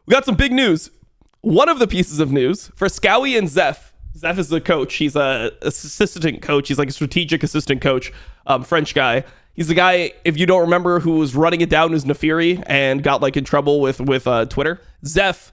We got some big news. One of the pieces of news, Fresskowy and Zeph is the coach. He's a assistant coach. He's like a strategic assistant coach, French guy. He's the guy, if you don't remember, who was running it down as Nefiri and got like in trouble with Twitter. Zeph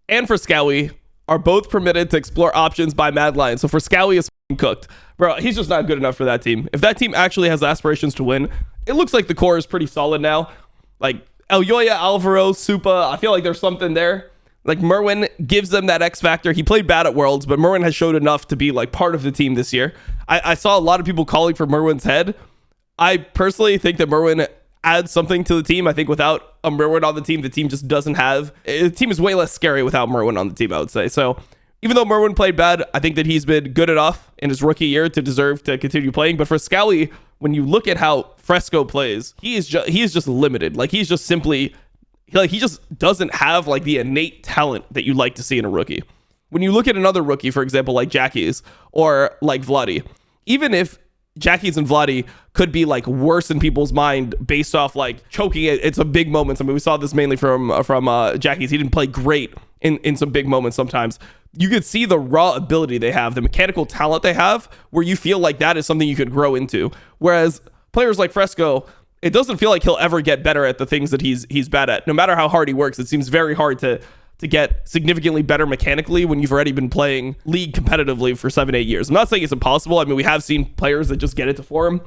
and Fresskowy are both permitted to explore options by Mad Lions. So Fresskowy is cooked. Bro, he's just not good enough for that team. If that team actually has aspirations to win, it looks like the core is pretty solid now. Like Elyoya, Alvaro, Supa, I feel like there's something there. Like Merwin gives them that X factor. He played bad at Worlds, but Merwin has showed enough to be like part of the team this year. I saw a lot of people calling for Merwin's head. I personally think that Merwin adds something to the team. I think without a Merwin on the team just doesn't have... The team is way less scary without Merwin on the team, I would say. So even though Merwin played bad, I think that he's been good enough in his rookie year to deserve to continue playing. But for Fresskowy, when you look at how Fresco plays, he is just limited. Like he's just simply... Like he just doesn't have like the innate talent that you like to see in a rookie. When you look at another rookie, for example, like Jackie's or like Vladdy, even if Jackie's and Vladdy could be like worse in people's mind based off like choking it, it's a big moments. I mean, we saw this mainly from Jackie's. He didn't play great in some big moments sometimes. You could see the raw ability they have, the mechanical talent they have, where you feel like that is something you could grow into. Whereas players like Fresco, it doesn't feel like he'll ever get better at the things that he's bad at. No matter how hard he works, it seems very hard to get significantly better mechanically when you've already been playing league competitively for 7-8 years. I'm not saying it's impossible. I mean, we have seen players that just get it to form.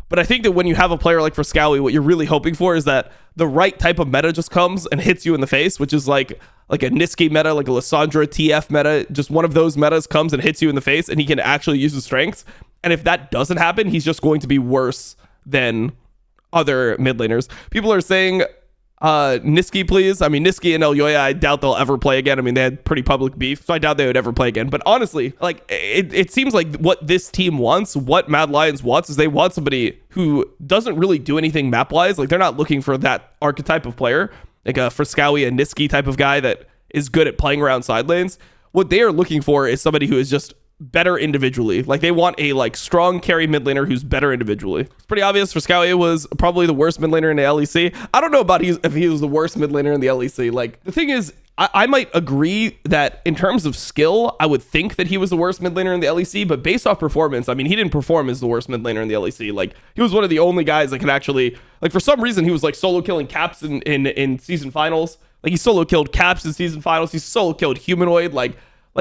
But I think that when you have a player like Fresskowy, what you're really hoping for is that the right type of meta just comes and hits you in the face, which is like a Niski meta, like a Lissandra TF meta. Just one of those metas comes and hits you in the face, and he can actually use his strengths. And if that doesn't happen, he's just going to be worse than other mid laners. People are saying Niski, please. I mean, Niski and Elyoya, I doubt they'll ever play again. I mean, they had pretty public beef, so I doubt they would ever play again. But honestly, like it seems like what this team wants, what Mad Lions wants, is they want somebody who doesn't really do anything map wise. Like they're not looking for that archetype of player, like a Fresskowy and Niski type of guy that is good at playing around side lanes. What they are looking for is somebody who is just better individually. Like they want a like strong carry mid laner who's better individually. It's pretty obvious Fresskowy was probably the worst mid laner in the LEC. I don't know about if he was the worst mid laner in the LEC. Like the thing is, I might agree that in terms of skill, I would think that he was the worst mid laner in the LEC, but based off performance, I mean, he didn't perform as the worst mid laner in the LEC. Like he was one of the only guys that could actually, like for some reason, he was like solo killing Caps in season finals. Like he solo killed Caps in season finals. He solo killed Humanoid like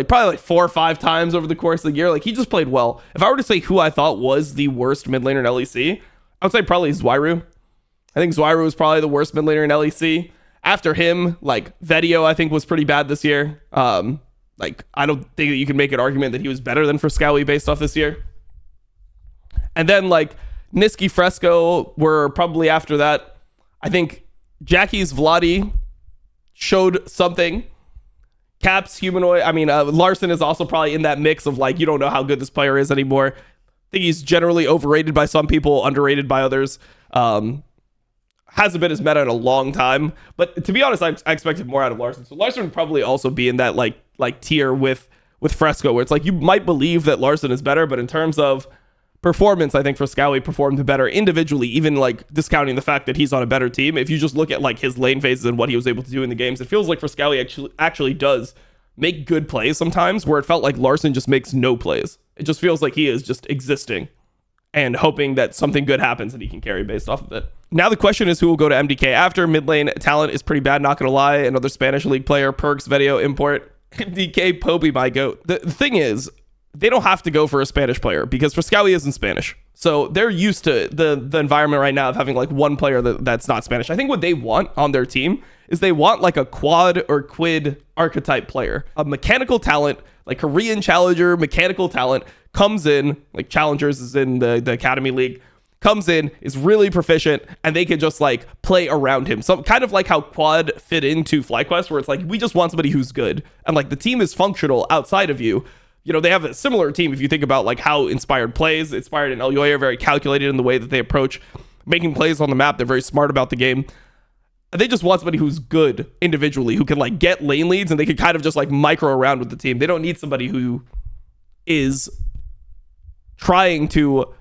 probably like 4 or 5 times over the course of the year. Like he just played well. If I were to say who I thought was the worst mid laner in LEC, I would say probably Zweiru. I think Zweiru was probably the worst mid laner in LEC. After him, like Vedio, I think was pretty bad this year. Like I don't think that you can make an argument that he was better than Fresskowy based off this year. And then like Niski, Fresco were probably after that. I think Jackie's Vladdy showed something. Caps, Humanoid, I mean, Larsson is also probably in that mix of like, you don't know how good this player is anymore. I think he's generally overrated by some people, underrated by others. Hasn't been as meta in a long time. But to be honest, I expected more out of Larsson. So Larsson would probably also be in that like tier with Fresco, where it's like you might believe that Larsson is better, but in terms of performance, I think Fresskowy performed better individually, even like discounting the fact that he's on a better team. If you just look at like his lane phases and what he was able to do in the games, it feels like Fresskowy actually does make good plays sometimes, where it felt like Larsson just makes no plays. It just feels like he is just existing and hoping that something good happens and he can carry based off of it. Now the question is who will go to MDK after. Mid lane talent is pretty bad, not gonna lie. Another Spanish league player, Perks, Vedio, import. MDK, Poby, my goat. The thing is, they don't have to go for a Spanish player because Fresskowy isn't Spanish. So they're used to the environment right now of having like one player that's not Spanish. I think what they want on their team is they want like a quad or quid archetype player. A mechanical talent, like Korean challenger, mechanical talent comes in, like challengers is in the Academy League, comes in, is really proficient, and they can just like play around him. So kind of like how Quad fit into FlyQuest, where it's like, we just want somebody who's good. And like the team is functional outside of you. You know, they have a similar team if you think about like how Inspired plays. Inspired and Elyoya are very calculated in the way that they approach making plays on the map. They're very smart about the game. They just want somebody who's good individually, who can like get lane leads and they can kind of just like micro around with the team. They don't need somebody who is trying to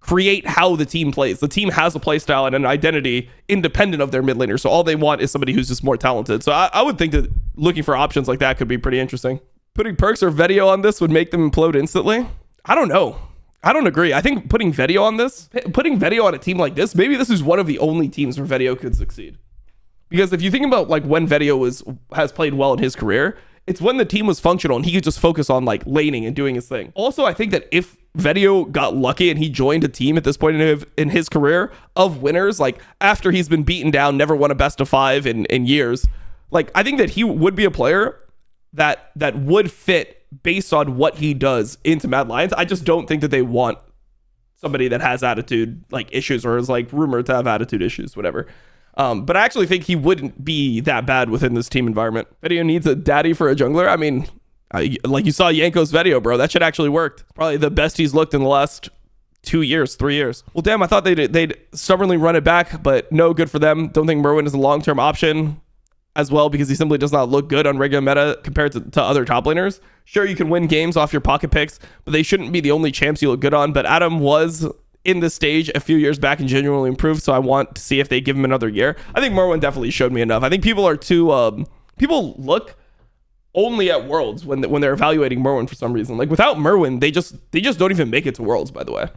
create how the team plays. The team has a play style and an identity independent of their mid laner. So all they want is somebody who's just more talented. So I would think that looking for options like that could be pretty interesting. Putting Perks or Vetio on this would make them implode instantly. I don't know. I don't agree. I think putting Vetio on a team like this, maybe this is one of the only teams where Vetio could succeed. Because if you think about like when Vetio has played well in his career, it's when the team was functional and he could just focus on like laning and doing his thing. Also, I think that if Vetio got lucky and he joined a team at this point in his career of winners, like after he's been beaten down, never won a best of 5 in years, like I think that he would be a player that would fit based on what he does into Mad Lions. I just don't think that they want somebody that has attitude like issues or is like rumored to have attitude issues, whatever. But I actually think he wouldn't be that bad within this team environment. Video needs a daddy for a jungler. I mean, like you saw Yanko's video, bro. That shit actually worked. Probably the best he's looked in the last 2 years, 3 years. Well, damn, I thought they'd stubbornly run it back, but no, good for them. Don't think Merwin is a long-term option as well because he simply does not look good on regular meta compared to other top laners. Sure, you can win games off your pocket picks, but they shouldn't be the only champs you look good on. But Adam was in this stage a few years back and genuinely improved, so I want to see if they give him another year. I think Merwin definitely showed me enough. I think people are too people look only at Worlds when they're evaluating Merwin for some reason. Like without Merwin, they just don't even make it to Worlds, by the way.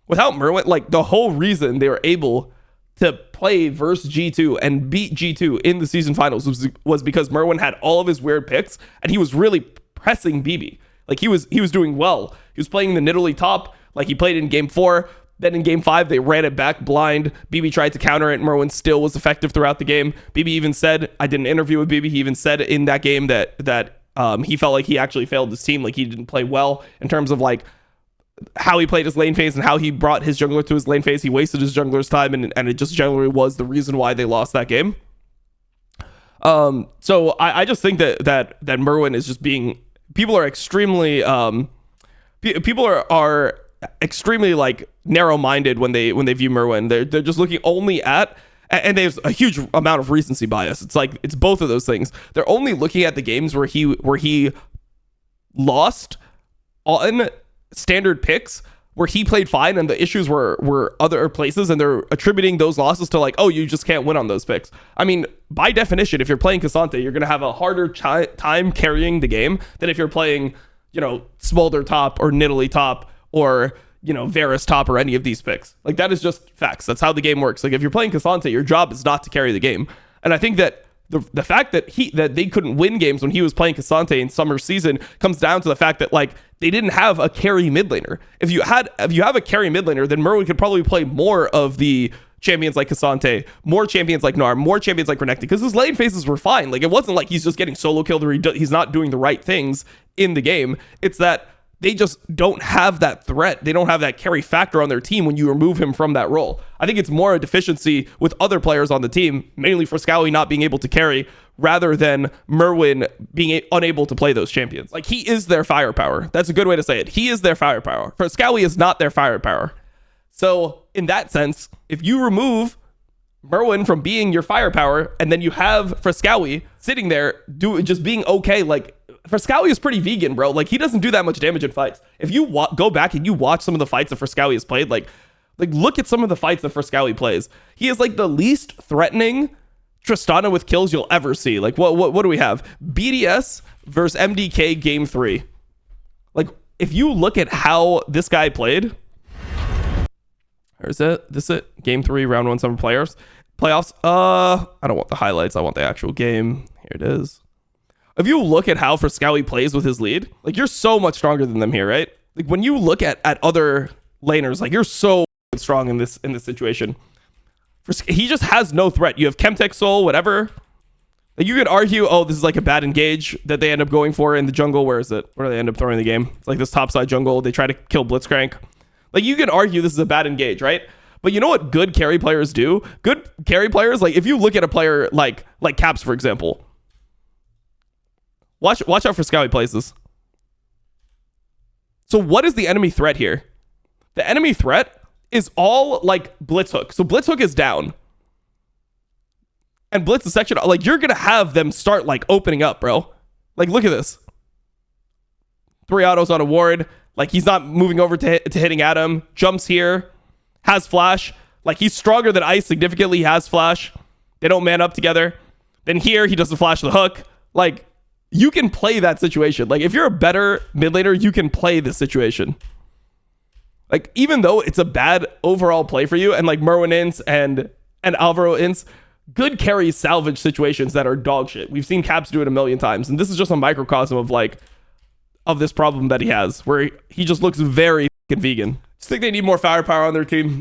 Without Merwin, like the whole reason they were able to play versus G2 and beat G2 in the season finals was because Merwin had all of his weird picks and he was really pressing BB. Like he was doing well. He was playing the Nidalee top, like he played in game 4. Then in game 5, they ran it back blind. BB tried to counter it. Merwin still was effective throughout the game. BB even said, I did an interview with BB. He even said in that game that he felt like he actually failed his team. Like he didn't play well in terms of like how he played his lane phase and how he brought his jungler to his lane phase. He wasted his jungler's time and it just generally was the reason why they lost that game. So I just think that Merwin is just being, people are extremely extremely like narrow-minded when they view Merwin. They're just looking only at, and there's a huge amount of recency bias. It's like it's both of those things. They're only looking at the games where he lost on standard picks where he played fine and the issues were other places, and they're attributing those losses to like, oh, you just can't win on those picks. I mean, by definition, if you're playing Cassante, you're going to have a harder time carrying the game than if you're playing, Smolder top or Nidalee top or Varus top or any of these picks. Like that is just facts. That's how the game works. Like if you're playing Cassante, your job is not to carry the game. And I think that the fact that they couldn't win games when he was playing Cassante in summer season comes down to the fact that like they didn't have a carry mid laner. If you have a carry mid laner, then Merwin could probably play more of the champions like Cassante, more champions like Gnar, more champions like Renekton, because his lane phases were fine. Like it wasn't like he's just getting solo killed or he's not doing the right things in the game. It's that they just don't have that threat. They don't have that carry factor on their team when you remove him from that role. I think it's more a deficiency with other players on the team, mainly Fresskowy not being able to carry, rather than Merwin being unable to play those champions. Like he is their firepower. That's a good way to say it. He is their firepower. Fresskowy is not their firepower. So in that sense, if you remove Merwin from being your firepower and then you have Fresskowy sitting there just being okay, like Fresskowy is pretty vegan, bro. Like he doesn't do that much damage in fights. If you go back and you watch some of the fights that Fresskowy has played, like look at some of the fights that Fresskowy plays. He is like the least threatening Tristana with kills you'll ever see. Like what do we have? BDS versus MDK game 3. Like if you look at how this guy played, or is it game 3 round 1 summer playoffs? I don't want the highlights. I want the actual game. Here it is. If you look at how Fresskowy plays with his lead, like you're so much stronger than them here, right? Like when you look at other laners, like you're so strong in this situation. He just has no threat. You have Chemtech Soul, whatever. Like you could argue, oh, this is like a bad engage that they end up going for in the jungle. Where is it? Where do they end up throwing the game? It's like this topside jungle. They try to kill Blitzcrank. Like you could argue this is a bad engage, right? But you know what good carry players do? Good carry players, like if you look at a player like Caps, for example. Watch how Fresskowy plays this. So what is the enemy threat here? The enemy threat is all like Blitz Hook. So Blitz Hook is down. And Blitz is section. Like you're going to have them start like opening up, bro. Like look at this. 3 autos on a ward. Like he's not moving over to hitting Adam. Jumps here. has flash. Like, he's stronger than Ice significantly. He has flash. They don't man up together. Then here, he doesn't flash the hook. Like, you can play that situation. Like, if you're a better mid laner, you can play this situation. Like, even though it's a bad overall play for you, and like Merwin ints and Alvaro ints, good carries salvage situations that are dog shit. We've seen Caps do it a million times, and this is just a microcosm of this problem that he has, where he just looks very fucking vegan. Just think they need more firepower on their team.